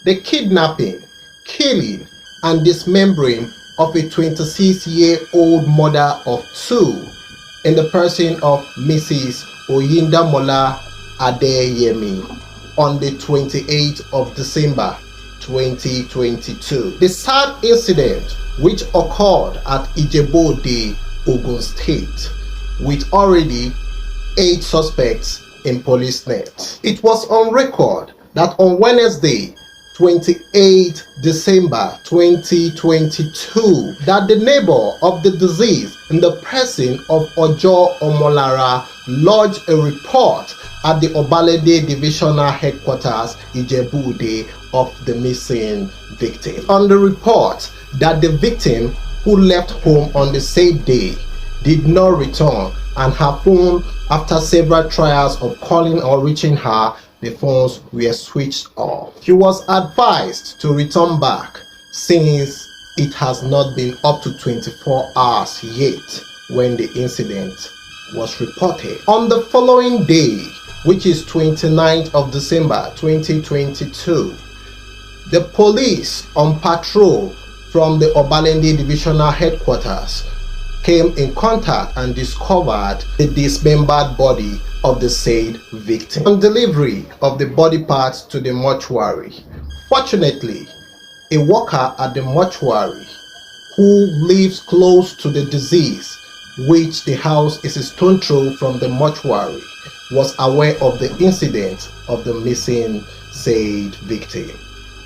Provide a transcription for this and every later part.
the kidnapping, killing, and dismembering of a 26-year-old mother of two in the person of Mrs. Oyindamola Adeyemi on the 28th of December 2022. The sad incident, which occurred at Ijebu Ode Ogun State, with already 8 suspects in police net. It was on record that on Wednesday, 28 December 2022, that the neighbor of the deceased in the person of Ojo Omolara lodged a report at the Obalende Divisional Headquarters, Ijebu Ode, of the missing victim. On the report that the victim, who left home on the same day, did not return, and her phone, after several trials of calling or reaching her, the phones were switched off. She was advised to return back since it has not been up to 24 hours yet when the incident was reported. On the following day, which is 29th of December 2022, the police on patrol from the Obalende Divisional Headquarters came in contact and discovered the dismembered body of the said victim. On delivery of the body parts to the mortuary, fortunately, a worker at the mortuary who lives close to the deceased, which the house is a stone throw from the mortuary, was aware of the incident of the missing said victim,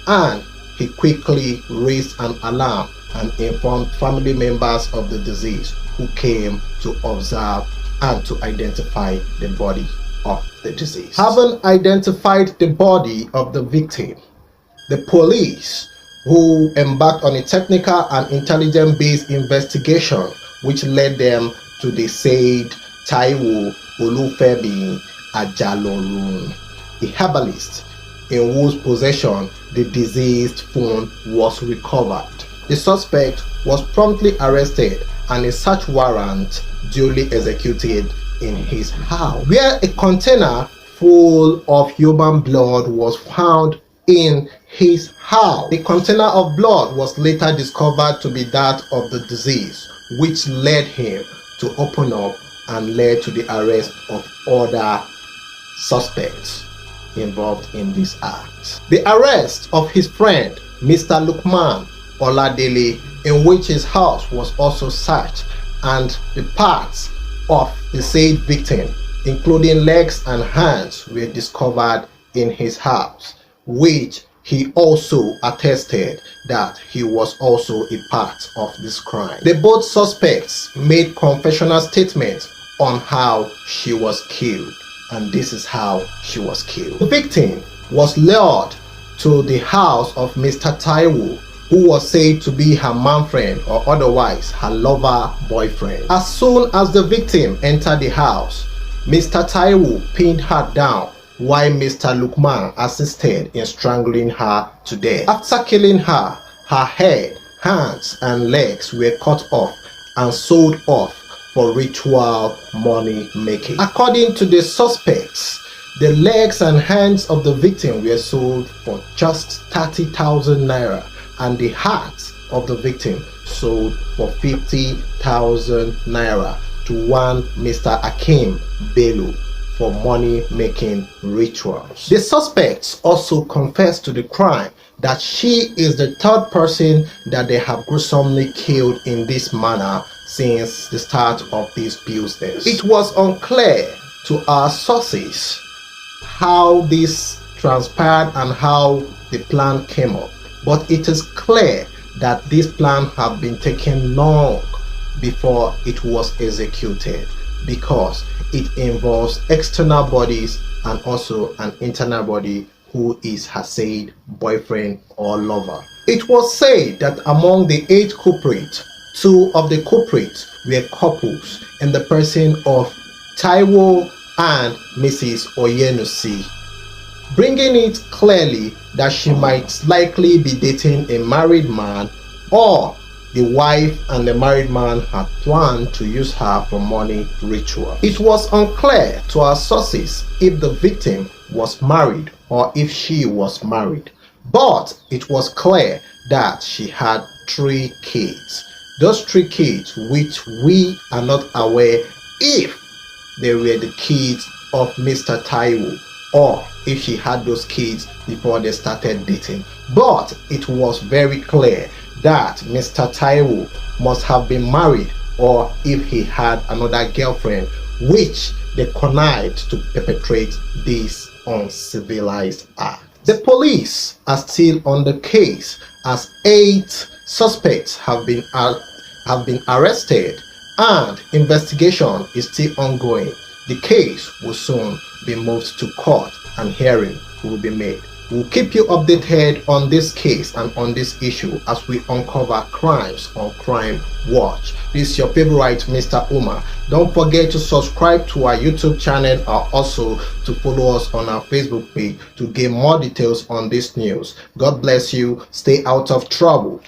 and he quickly raised an alarm and informed family members of the deceased, who came to observe and to identify the body of the deceased. Having identified the body of the victim, the police, who embarked on a technical and intelligence-based investigation, which led them to the said Taiwo Olufemi Ajalorun, a herbalist in whose possession the deceased phone was recovered. The suspect was promptly arrested and a search warrant duly executed in his house, where a container full of human blood was found in his house. The container of blood was later discovered to be that of the deceased, which led him to open up and led to the arrest of other suspects involved in this act. The arrest of his friend, Mr. Lukman Oladele, in which his house was also searched, and the parts of the said victim, including legs and hands, were discovered in his house, which he also attested that he was also a part of this crime. The both suspects made confessional statements on how she was killed, and this is how she was killed. The victim was lured to the house of Mr. Taiwo, who was said to be her man friend or otherwise her lover boyfriend. As soon as the victim entered the house, Mr. Taiwo pinned her down while Mr. Lukman assisted in strangling her to death. After killing her, her head, hands and legs were cut off and sold off for ritual money making. According to the suspects, the legs and hands of the victim were sold for just 30,000 naira, and the heart of the victim sold for 50,000 naira to one Mr. Akim Bello for money-making rituals. The suspects also confessed to the crime that she is the third person that they have gruesomely killed in this manner since the start of this business. It was unclear to our sources how this transpired and how the plan came up, but it is clear that this plan had been taken long before it was executed, because it involves external bodies and also an internal body who is her said boyfriend or lover. It was said that among the 8 culprits, 2 of the culprits were couples in the person of Taiwo and Mrs. Oyenusi, bringing it clearly that she might likely be dating a married man, or the wife and the married man had planned to use her for money ritual. It was unclear to our sources if the victim was married or if she was married, but it was clear that she had 3 kids. Those 3 kids which we are not aware if they were the kids of Mr. Taiwo or if she had those kids before they started dating. But it was very clear that Mr. Taiwo must have been married or if he had another girlfriend which they connived to perpetrate this uncivilized act. The police are still on the case as 8 suspects have been arrested and investigation is still ongoing. The case will soon be moved to court and hearing will be made. We'll keep you updated on this case and on this issue as we uncover crimes on Crime Watch. This is your favorite Mr. Umar. Don't forget to subscribe to our YouTube channel and also to follow us on our Facebook page to get more details on this news. God bless you. Stay out of trouble.